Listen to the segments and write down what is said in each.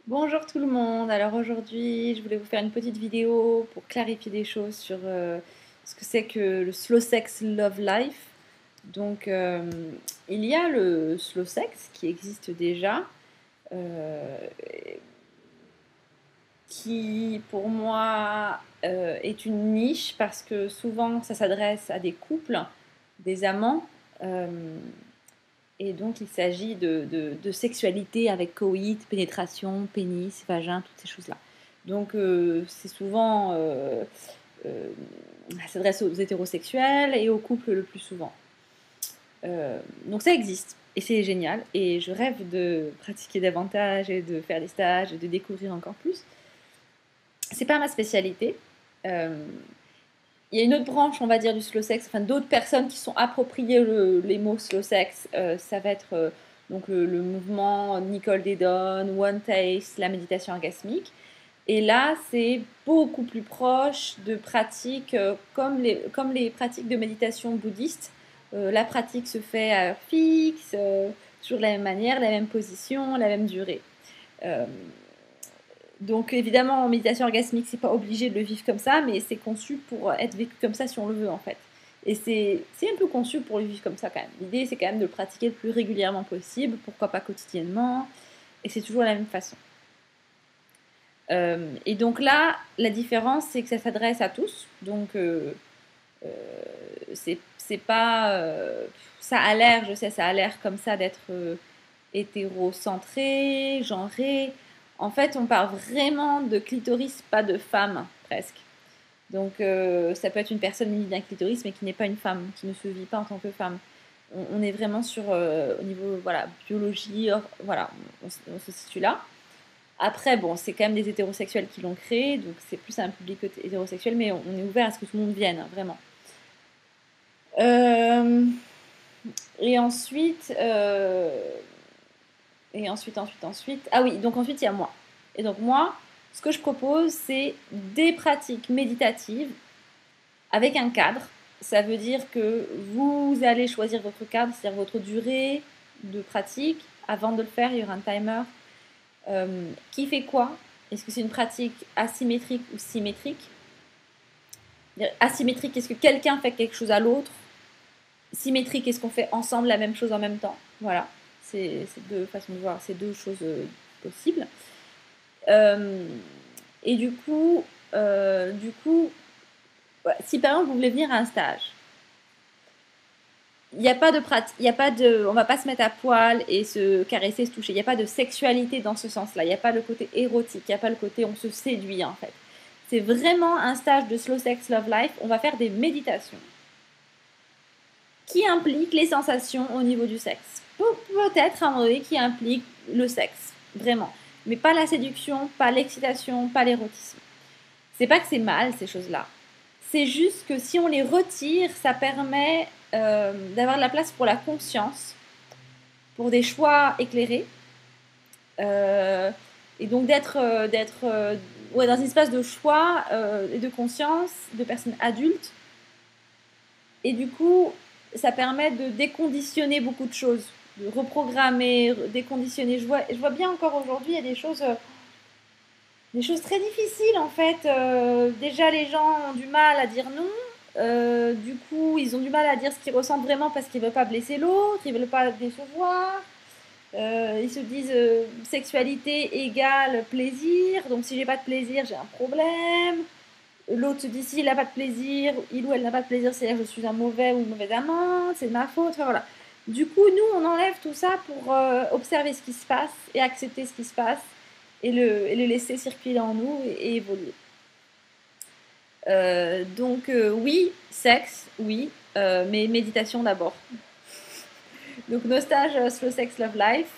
Bonjour tout le monde, alors aujourd'hui je voulais vous faire une petite vidéo pour clarifier des choses sur ce que c'est que le slow sex love life. Donc il y a le slow sex qui existe déjà, euh, qui pour moi est une niche parce que souvent ça s'adresse à des couples, des amants. Et donc, il s'agit de sexualité avec coït, pénétration, pénis, vagin, toutes ces choses-là. Donc, c'est souvent, euh, ça s'adresse aux hétérosexuels et aux couples le plus souvent. Donc, ça existe et c'est génial. Et je rêve de pratiquer davantage et de faire des stages et de découvrir encore plus. C'est pas ma spécialité. Euh, il y a une autre branche, on va dire, du slow sex, enfin d'autres personnes qui sont appropriées les mots slow sex. Ça va être donc le mouvement Nicole Dedon, One Taste, la méditation orgasmique. Et là, c'est beaucoup plus proche de pratiques comme les pratiques de méditation bouddhiste. La pratique se fait à heure fixe, toujours de la même manière, la même position, la même durée. Euh, donc évidemment, en méditation orgasmique, c'est pas obligé de le vivre comme ça, mais c'est conçu pour être vécu comme ça si on le veut en fait. Et c'est un peu conçu pour le vivre comme ça quand même. L'idée, c'est quand même de le pratiquer le plus régulièrement possible, pourquoi pas quotidiennement, et c'est toujours la même façon. Et donc là, la différence, c'est que ça s'adresse à tous. Donc euh, c'est pas... ça a l'air, je sais, ça a l'air comme ça d'être hétérocentré, genré. En fait, on parle vraiment de clitoris, pas de femme, presque. Donc, ça peut être une personne munie d'un clitoris, mais qui n'est pas une femme, qui ne se vit pas en tant que femme. On est vraiment sur, au niveau, voilà, biologie, voilà, on se situe là. Après, bon, c'est quand même des hétérosexuels qui l'ont créé, donc c'est plus un public hétérosexuel, mais on est ouvert à ce que tout le monde vienne, hein, vraiment. Euh, et ensuite, ensuite. Ah oui, donc ensuite, il y a moi. Et donc moi, ce que je propose, c'est des pratiques méditatives avec un cadre. Ça veut dire que vous allez choisir votre cadre, c'est-à-dire votre durée de pratique. Avant de le faire, il y aura un timer. Qui fait quoi? Est-ce que c'est une pratique asymétrique ou symétrique? Asymétrique, est-ce que quelqu'un fait quelque chose à l'autre? Symétrique, est-ce qu'on fait ensemble la même chose en même temps? Voilà, c'est deux façons de voir, c'est deux choses possibles. Euh, et du coup, ouais, si par exemple vous voulez venir à un stage, il n'y a pas de pratique, il y a pas de, on va pas se mettre à poil et se caresser, se toucher. Il n'y a pas de sexualité dans ce sens-là. Il n'y a pas le côté érotique, il n'y a pas le côté on se séduit en fait. C'est vraiment un stage de slow sex love life. On va faire des méditations qui impliquent les sensations au niveau du sexe. Peut-être à un moment donné qui implique le sexe, vraiment. Mais pas la séduction, pas l'excitation, pas l'érotisme. C'est pas que c'est mal ces choses-là. C'est juste que si on les retire, ça permet d'avoir de la place pour la conscience, pour des choix éclairés, euh, et donc ouais, dans un espace de choix et de conscience de personnes adultes. Et du coup, ça permet de déconditionner beaucoup de choses, de reprogrammer, déconditionner. Je vois bien encore aujourd'hui, il y a des choses très difficiles en fait. Déjà, les gens ont du mal à dire non. Du coup, ils ont du mal à dire ce qu'ils ressentent vraiment parce qu'ils ne veulent pas blesser l'autre, ils ne veulent pas décevoir. Ils se disent sexualité égale plaisir, donc si j'ai pas de plaisir, j'ai un problème. L'autre se dit s'il n'a pas de plaisir, il ou elle n'a pas de plaisir, c'est-à-dire je suis un mauvais ou une mauvaise amante, c'est de ma faute. Enfin, voilà. Du coup, nous, on enlève tout ça pour observer ce qui se passe et accepter ce qui se passe et le laisser circuler en nous et évoluer. Oui, sexe, oui, mais méditation d'abord. Donc nos stages Slow Sex Love Life,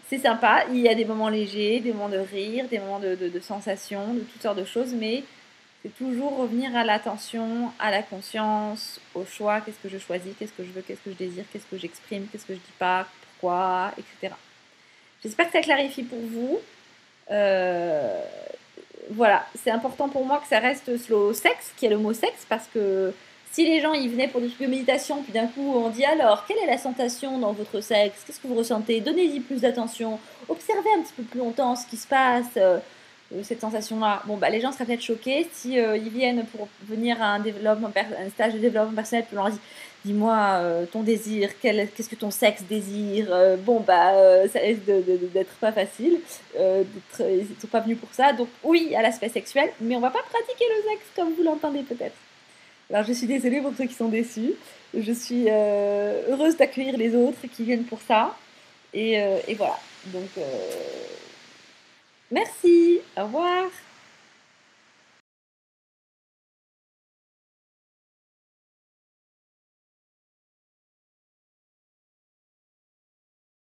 c'est sympa. Il y a des moments légers, des moments de rire, des moments de sensations, de toutes sortes de choses, mais c'est toujours revenir à l'attention, à la conscience, au choix, qu'est-ce que je choisis, qu'est-ce que je veux, qu'est-ce que je désire, qu'est-ce que j'exprime, qu'est-ce que je dis pas, pourquoi, etc. J'espère que ça clarifie pour vous. Voilà, c'est important pour moi que ça reste slow sex, qu'il y ait le mot sexe, parce que Si les gens ils venaient pour des trucs de méditation, puis d'un coup on dit alors, quelle est la sensation dans votre sexe? Qu'est-ce que vous ressentez? Donnez-y plus d'attention. Observez un petit peu plus longtemps ce qui se passe, cette sensation-là. Bon, bah, les gens seraient peut-être choqués si ils viennent pour venir à un stage de développement personnel, puis on leur dit dis-moi ton désir, qu'est-ce que ton sexe désire? Bon, bah, ça risque d'être pas facile. Ils ne sont pas venus pour ça. Donc, oui, il y a l'aspect sexuel, mais on va pas pratiquer le sexe comme vous l'entendez peut-être. Alors, je suis désolée pour ceux qui sont déçus. Je suis heureuse d'accueillir les autres qui viennent pour ça. Et voilà. Donc, merci. Au revoir.